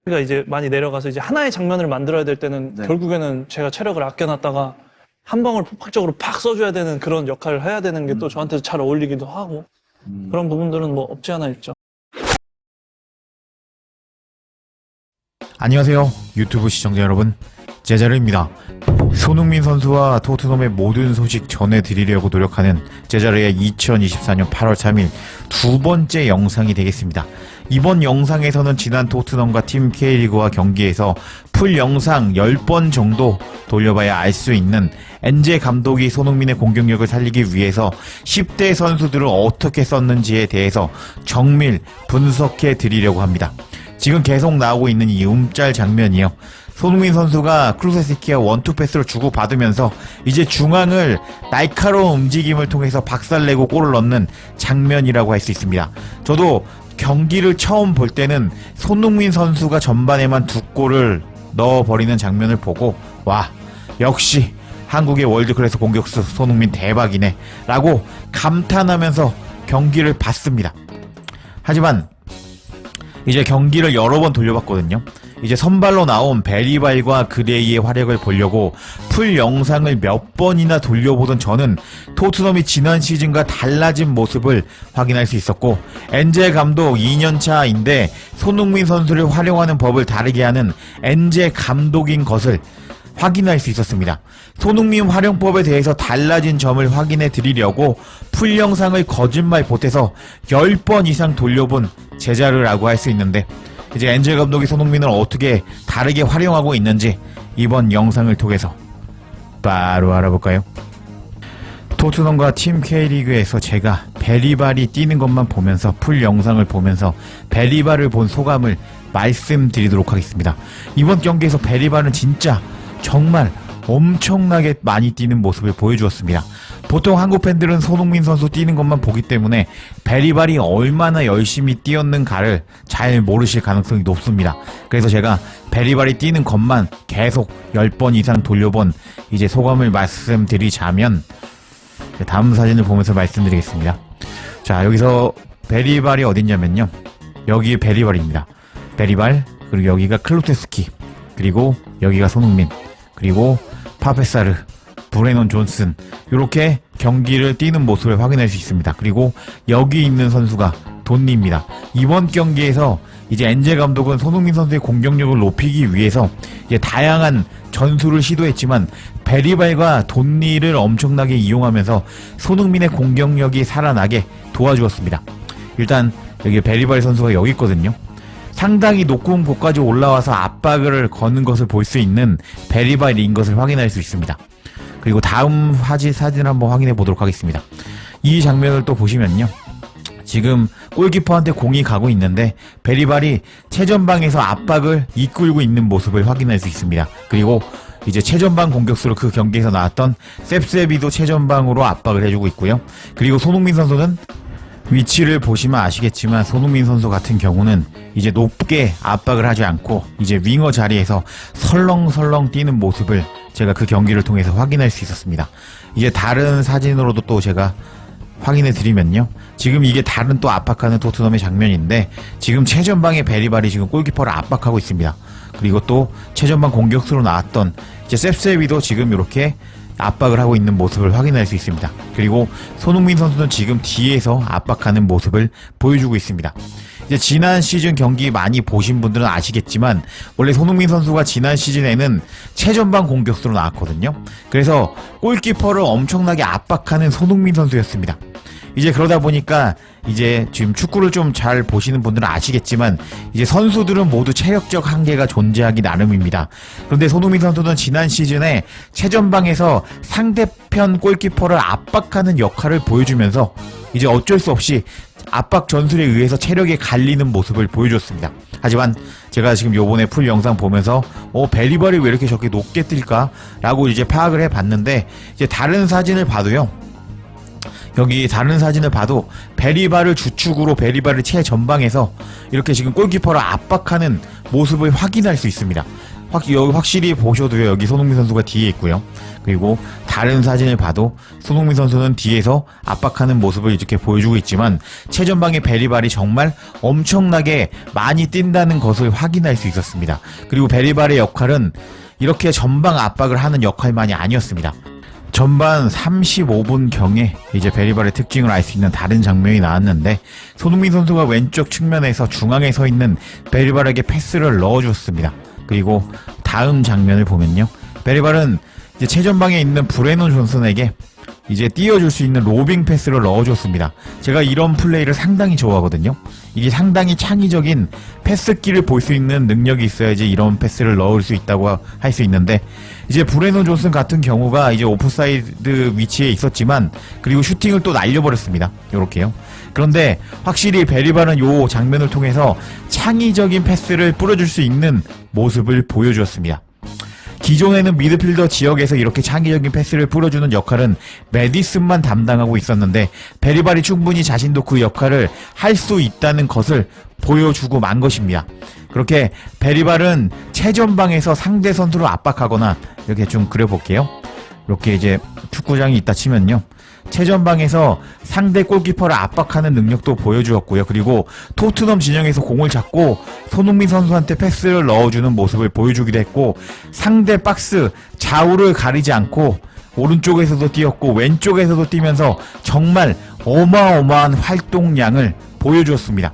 가 이제 많이 내려가서 이제 하나의 장면을 만들어야 될 때는 네. 결국에는 제가 체력을 아껴놨다가 한 방울 폭발적으로 팍 써줘야 되는 그런 역할을 해야 되는 게 또 저한테 잘 어울리기도 하고 그런 부분들은 뭐 없지 않아 있죠. 안녕하세요 유튜브 시청자 여러분, 제자르입니다. 손흥민 선수와 토트넘의 모든 소식 전해드리려고 노력하는 제자르의 2024년 8월 3일 두 번째 영상이 되겠습니다. 이번 영상에서는 지난 토트넘과 팀 K리그와 경기에서 풀 영상 10번 정도 돌려봐야 알 수 있는 엔제 감독이 손흥민의 공격력을 살리기 위해서 10대 선수들을 어떻게 썼는지에 대해서 정밀 분석해 드리려고 합니다. 지금 계속 나오고 있는 이 움짤 장면이요, 손흥민 선수가 클루세스키와 원투 패스를 주고받으면서 이제 중앙을 날카로운 움직임을 통해서 박살내고 골을 넣는 장면이라고 할 수 있습니다. 저도 경기를 처음 볼 때는 손흥민 선수가 전반에만 2골을 넣어버리는 장면을 보고 와, 역시 한국의 월드클래스 공격수 손흥민 대박이네 라고 감탄하면서 경기를 봤습니다. 하지만 이제 경기를 여러 번 돌려봤거든요. 이제 선발로 나온 베리발과 그레이의 활약을 보려고 풀 영상을 몇 번이나 돌려보던 저는 토트넘이 지난 시즌과 달라진 모습을 확인할 수 있었고, 엔제 감독 2년차인데 손흥민 선수를 활용하는 법을 다르게 하는 엔제 감독인 것을 확인할 수 있었습니다. 손흥민 활용법에 대해서 달라진 점을 확인해 드리려고 풀 영상을 거짓말 보태서 10번 이상 돌려본 제자르라고 할 수 있는데, 이제 엔제 감독이 손흥민을 어떻게 다르게 활용하고 있는지 이번 영상을 통해서 바로 알아볼까요? 토트넘과 팀 K리그에서 제가 베리발이 뛰는 것만 보면서 풀 영상을 보면서 베리발을 본 소감을 말씀드리도록 하겠습니다. 이번 경기에서 베리발은 진짜 정말 엄청나게 많이 뛰는 모습을 보여주었습니다. 보통 한국 팬들은 손흥민 선수 뛰는 것만 보기 때문에 베리발이 얼마나 열심히 뛰었는가를 잘 모르실 가능성이 높습니다. 그래서 제가 베리발이 뛰는 것만 계속 10번 이상 돌려본 이제 소감을 말씀드리자면, 다음 사진을 보면서 말씀드리겠습니다. 자, 여기서 베리발이 어딨냐면요, 여기 베리발입니다. 베리발, 그리고 여기가 클루세스키, 그리고 여기가 손흥민, 그리고 파페사르, 브레넌 존슨, 이렇게 경기를 뛰는 모습을 확인할 수 있습니다. 그리고 여기 있는 선수가 돈니입니다. 이번 경기에서 이제 엔제 감독은 손흥민 선수의 공격력을 높이기 위해서 이제 다양한 전술을 시도했지만 베리발과 돈니를 엄청나게 이용하면서 손흥민의 공격력이 살아나게 도와주었습니다. 일단 여기 베리발 선수가 여기 있거든요. 상당히 높은 곳까지 올라와서 압박을 거는 것을 볼 수 있는 베리발인 것을 확인할 수 있습니다. 그리고 다음 사진을 한번 확인해 보도록 하겠습니다. 이 장면을 또 보시면요, 지금 골키퍼한테 공이 가고 있는데 베리발이 최전방에서 압박을 이끌고 있는 모습을 확인할 수 있습니다. 그리고 이제 최전방 공격수로 그 경기에서 나왔던 셉셉이도 최전방으로 압박을 해주고 있고요. 그리고 손흥민 선수는 위치를 보시면 아시겠지만 손흥민 선수 같은 경우는 이제 높게 압박을 하지 않고 이제 윙어 자리에서 설렁설렁 뛰는 모습을 제가 그 경기를 통해서 확인할 수 있었습니다. 이제 다른 사진으로도 또 제가 확인해 드리면요, 지금 이게 다른 또 압박하는 토트넘의 장면인데 지금 최전방의 베리발이 지금 골키퍼를 압박하고 있습니다. 그리고 또 최전방 공격수로 나왔던 이제 셉셉이도 지금 이렇게 압박을 하고 있는 모습을 확인할 수 있습니다. 그리고 손흥민 선수는 지금 뒤에서 압박하는 모습을 보여주고 있습니다. 이제 지난 시즌 경기 많이 보신 분들은 아시겠지만 원래 손흥민 선수가 지난 시즌에는 최전방 공격수로 나왔거든요. 그래서 골키퍼를 엄청나게 압박하는 손흥민 선수였습니다. 이제 그러다 보니까 이제 지금 축구를 좀 잘 보시는 분들은 아시겠지만 이제 선수들은 모두 체력적 한계가 존재하기 나름입니다. 그런데 손흥민 선수는 지난 시즌에 최전방에서 상대편 골키퍼를 압박하는 역할을 보여주면서 이제 어쩔 수 없이 압박 전술에 의해서 체력이 갈리는 모습을 보여줬습니다. 하지만 제가 지금 요번에 풀 영상 보면서 베리발이 왜 이렇게 저렇게 높게 뛸까? 라고 이제 파악을 해봤는데, 이제 다른 사진을 봐도요, 여기 다른 사진을 봐도 베리발을 주축으로 베리발을 최전방에서 이렇게 지금 골키퍼를 압박하는 모습을 확인할 수 있습니다. 여기 확실히 보셔도요, 여기 손흥민 선수가 뒤에 있고요. 그리고 다른 사진을 봐도 손흥민 선수는 뒤에서 압박하는 모습을 이렇게 보여주고 있지만 최전방의 베리발이 정말 엄청나게 많이 뛴다는 것을 확인할 수 있었습니다. 그리고 베리발의 역할은 이렇게 전방 압박을 하는 역할만이 아니었습니다. 전반 35분경에 이제 베리발의 특징을 알 수 있는 다른 장면이 나왔는데 손흥민 선수가 왼쪽 측면에서 중앙에 서 있는 베리발에게 패스를 넣어줬습니다. 그리고 다음 장면을 보면요. 베리발은 이제 최전방에 있는 브레논 존슨에게 이제 띄워줄 수 있는 로빙 패스를 넣어줬습니다. 제가 이런 플레이를 상당히 좋아하거든요. 이게 상당히 창의적인 패스기를 볼 수 있는 능력이 있어야지 이런 패스를 넣을 수 있다고 할 수 있는데 이제 브레논 존슨 같은 경우가 이제 오프사이드 위치에 있었지만 그리고 슈팅을 또 날려버렸습니다. 요렇게요. 그런데 확실히 베리발은 요 장면을 통해서 창의적인 패스를 뿌려줄 수 있는 모습을 보여주었습니다. 기존에는 미드필더 지역에서 이렇게 창의적인 패스를 뿌려주는 역할은 메디슨만 담당하고 있었는데 베리발이 충분히 자신도 그 역할을 할 수 있다는 것을 보여주고 만 것입니다. 그렇게 베리발은 최전방에서 상대 선수를 압박하거나 이렇게 좀 그려볼게요. 이렇게 이제 축구장이 있다 치면요. 최전방에서 상대 골키퍼를 압박하는 능력도 보여주었고요. 그리고 토트넘 진영에서 공을 잡고 손흥민 선수한테 패스를 넣어주는 모습을 보여주기도 했고 상대 박스 좌우를 가리지 않고 오른쪽에서도 뛰었고 왼쪽에서도 뛰면서 정말 어마어마한 활동량을 보여주었습니다.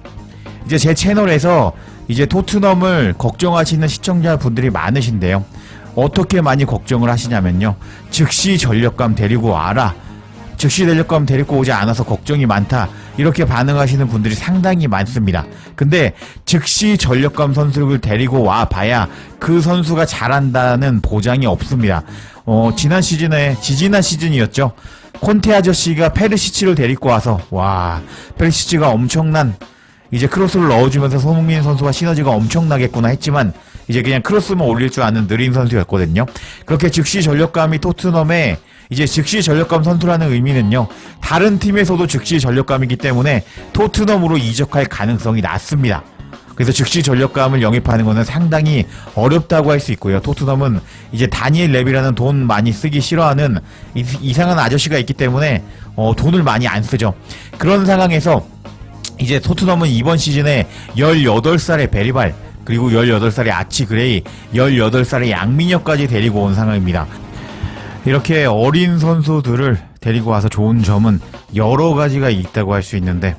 이제 제 채널에서 이제 토트넘을 걱정하시는 시청자분들이 많으신데요. 어떻게 많이 걱정을 하시냐면요. 즉시 전력감 데리고 와라. 즉시 전력감 데리고 오지 않아서 걱정이 많다. 이렇게 반응하시는 분들이 상당히 많습니다. 근데 즉시 전력감 선수를 데리고 와 봐야 그 선수가 잘한다는 보장이 없습니다. 지난 시즌이었죠. 콘테 아저씨가 페르시치를 데리고 와서 페르시치가 엄청난 이제 크로스를 넣어주면서 손흥민 선수와 시너지가 엄청나겠구나 했지만 이제 그냥 크로스만 올릴 줄 아는 느린 선수였거든요. 그렇게 즉시 전력감이 토트넘에 이제 즉시 전력감 선수라는 의미는요. 다른 팀에서도 즉시 전력감이기 때문에 토트넘으로 이적할 가능성이 낮습니다. 그래서 즉시 전력감을 영입하는 것은 상당히 어렵다고 할 수 있고요. 토트넘은 이제 다니엘 레비라는 돈 많이 쓰기 싫어하는 이상한 아저씨가 있기 때문에 돈을 많이 안 쓰죠. 그런 상황에서 이제 토트넘은 이번 시즌에 18살의 베리발 그리고 18살의 아치 그레이 18살의 양민혁까지 데리고 온 상황입니다. 이렇게 어린 선수들을 데리고 와서 좋은 점은 여러 가지가 있다고 할 수 있는데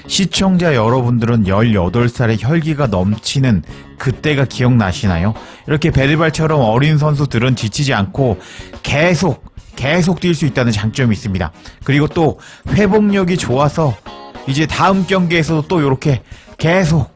시청자 여러분들은 18살의 혈기가 넘치는 그때가 기억나시나요? 이렇게 베리발처럼 어린 선수들은 지치지 않고 계속 뛸 수 있다는 장점이 있습니다. 그리고 또 회복력이 좋아서 이제 다음 경기에서도 또 이렇게 계속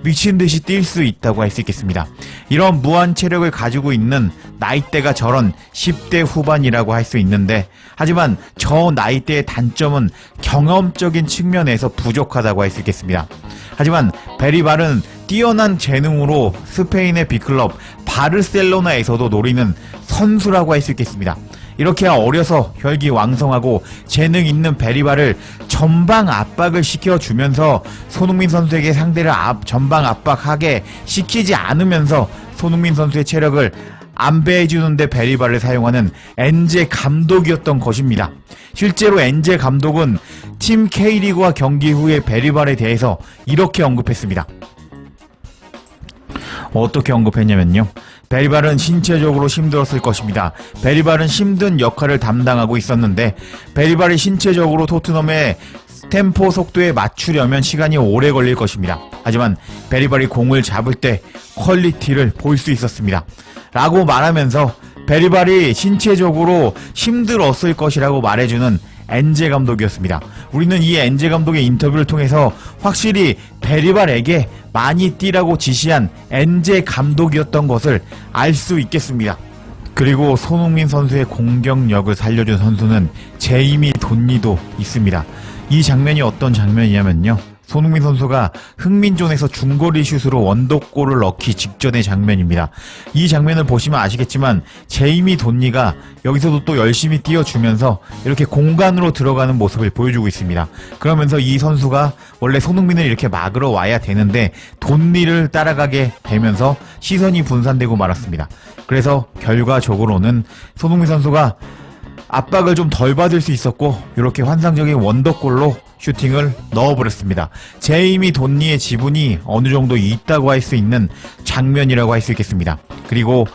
미친듯이 뛸 수 있다고 할 수 있겠습니다. 이런 무한 체력을 가지고 있는 나이대가 저런 10대 후반이라고 할 수 있는데 하지만 저 나이대의 단점은 경험적인 측면에서 부족하다고 할 수 있겠습니다. 하지만 베리발은 뛰어난 재능으로 스페인의 빅클럽 바르셀로나에서도 노리는 선수라고 할 수 있겠습니다. 이렇게 어려서 혈기 왕성하고 재능 있는 베리발을 전방 압박을 시켜주면서 손흥민 선수에게 상대를 전방 압박하게 시키지 않으면서 손흥민 선수의 체력을 안배해주는데 베리발을 사용하는 엔제 감독이었던 것입니다. 실제로 엔제 감독은 팀 K리그와 경기 후에 베리발에 대해서 이렇게 언급했습니다. 어떻게 언급했냐면요. 베리발은 신체적으로 힘들었을 것입니다. 베리발은 힘든 역할을 담당하고 있었는데 베리발이 신체적으로 토트넘의 템포 속도에 맞추려면 시간이 오래 걸릴 것입니다. 하지만 베리발이 공을 잡을 때 퀄리티를 볼 수 있었습니다. 라고 말하면서 베리발이 신체적으로 힘들었을 것이라고 말해주는 엔제 감독이었습니다. 우리는 이 엔제 감독의 인터뷰를 통해서 확실히 베리발에게 많이 뛰라고 지시한 엔제 감독이었던 것을 알 수 있겠습니다. 그리고 손흥민 선수의 공격력을 살려준 선수는 제이미 돈니도 있습니다. 이 장면이 어떤 장면이냐면요. 손흥민 선수가 흥민존에서 중거리 슛으로 원더골을 넣기 직전의 장면입니다. 이 장면을 보시면 아시겠지만 제이미 돈니가 여기서도 또 열심히 뛰어주면서 이렇게 공간으로 들어가는 모습을 보여주고 있습니다. 그러면서 이 선수가 원래 손흥민을 이렇게 막으러 와야 되는데 돈니를 따라가게 되면서 시선이 분산되고 말았습니다. 그래서 결과적으로는 손흥민 선수가 압박을 좀 덜 받을 수 있었고 이렇게 환상적인 원더골로 슈팅을 넣어버렸습니다. 제이미 돈니의 지분이 어느 정도 있다고 할 수 있는 장면이라고 할 수 있겠습니다. 그리고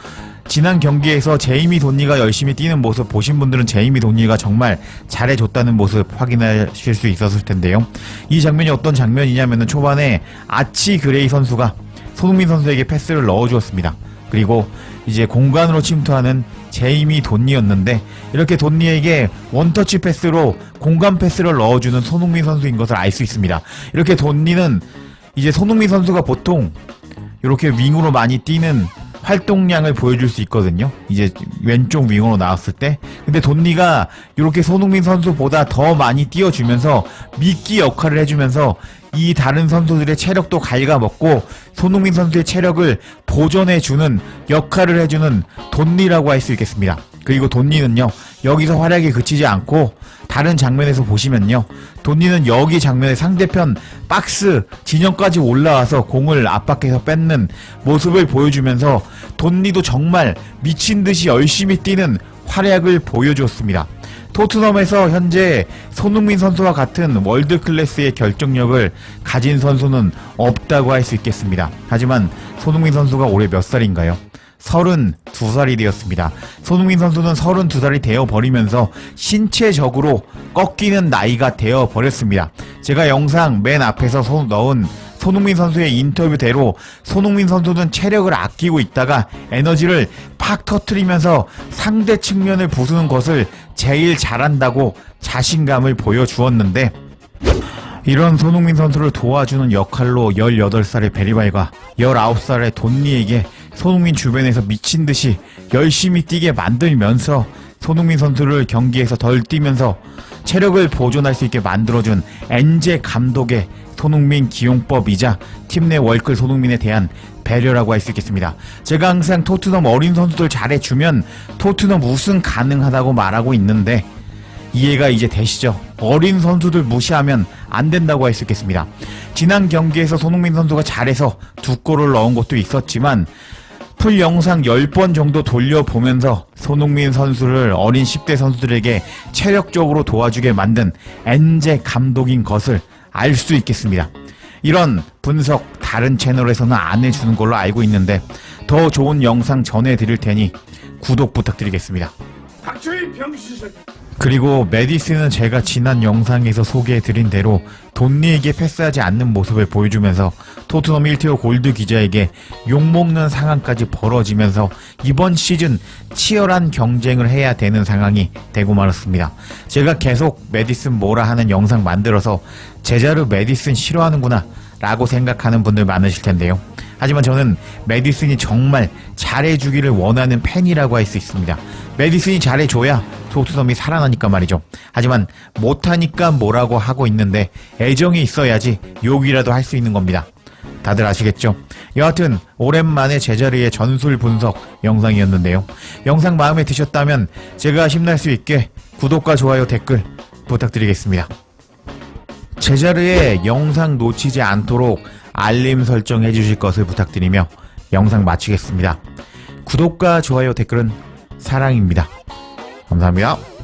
지난 경기에서 제이미 돈니가 열심히 뛰는 모습 보신 분들은 제이미 돈니가 정말 잘해줬다는 모습 확인하실 수 있었을 텐데요. 이 장면이 어떤 장면이냐면은 초반에 아치 그레이 선수가 손흥민 선수에게 패스를 넣어주었습니다. 그리고 이제 공간으로 침투하는 제이미 돈니였는데 이렇게 돈니에게 원터치 패스로 공간 패스를 넣어주는 손흥민 선수인 것을 알 수 있습니다. 이렇게 돈니는 이제 손흥민 선수가 보통 이렇게 윙으로 많이 뛰는 활동량을 보여줄 수 있거든요. 이제 왼쪽 윙으로 나왔을 때. 근데 돈니가 이렇게 손흥민 선수보다 더 많이 뛰어주면서 미끼 역할을 해주면서 이 다른 선수들의 체력도 갉아먹고 손흥민 선수의 체력을 보존해주는 역할을 해주는 돈니라고 할 수 있겠습니다. 그리고 돈니는요, 여기서 활약이 그치지 않고 다른 장면에서 보시면요, 돈니는 여기 장면에 상대편 박스 진영까지 올라와서 공을 압박해서 뺏는 모습을 보여주면서 돈니도 정말 미친듯이 열심히 뛰는 활약을 보여주었습니다. 토트넘에서 현재 손흥민 선수와 같은 월드 클래스의 결정력을 가진 선수는 없다고 할 수 있겠습니다. 하지만 손흥민 선수가 올해 몇 살인가요? 32살이 되었습니다. 손흥민 선수는 32살이 되어버리면서 신체적으로 꺾이는 나이가 되어버렸습니다. 제가 영상 맨 앞에서 넣은 손흥민 선수의 인터뷰대로 손흥민 선수는 체력을 아끼고 있다가 에너지를 팍 터트리면서 상대 측면을 부수는 것을 제일 잘한다고 자신감을 보여주었는데, 이런 손흥민 선수를 도와주는 역할로 18살의 베리바이가 19살의 돈니에게 손흥민 주변에서 미친듯이 열심히 뛰게 만들면서 손흥민 선수를 경기에서 덜 뛰면서 체력을 보존할 수 있게 만들어준 엔제 감독의 손흥민 기용법이자 팀 내 월클 손흥민에 대한 배려라고 할 수 있겠습니다. 제가 항상 토트넘 어린 선수들 잘해주면 토트넘 우승 가능하다고 말하고 있는데 이해가 이제 되시죠? 어린 선수들 무시하면 안 된다고 할 수 있겠습니다. 지난 경기에서 손흥민 선수가 잘해서 2골을 넣은 것도 있었지만 풀 영상 10번 정도 돌려보면서 손흥민 선수를 어린 10대 선수들에게 체력적으로 도와주게 만든 엔제 감독인 것을 알 수 있겠습니다. 이런 분석 다른 채널에서는 안 해주는 걸로 알고 있는데 더 좋은 영상 전해드릴 테니 구독 부탁드리겠습니다. 박주희 병신. 그리고 메디슨은 제가 지난 영상에서 소개해드린 대로 돈니에게 패스하지 않는 모습을 보여주면서 토트넘 1티어 골드 기자에게 욕먹는 상황까지 벌어지면서 이번 시즌 치열한 경쟁을 해야 되는 상황이 되고 말았습니다. 제가 계속 메디슨 뭐라 하는 영상 만들어서 제자르 메디슨 싫어하는구나 라고 생각하는 분들 많으실 텐데요. 하지만 저는 메디슨이 정말 잘해주기를 원하는 팬이라고 할 수 있습니다. 메디슨이 잘해줘야 토트넘이 살아나니까 말이죠. 하지만 못하니까 뭐라고 하고 있는데 애정이 있어야지 욕이라도 할 수 있는 겁니다. 다들 아시겠죠? 여하튼 오랜만에 제자리의 전술 분석 영상이었는데요. 영상 마음에 드셨다면 제가 힘날 수 있게 구독과 좋아요 댓글 부탁드리겠습니다. 제자리의 영상 놓치지 않도록 알림 설정해 주실 것을 부탁드리며 영상 마치겠습니다. 구독과 좋아요 댓글은 사랑입니다. 감사합니다.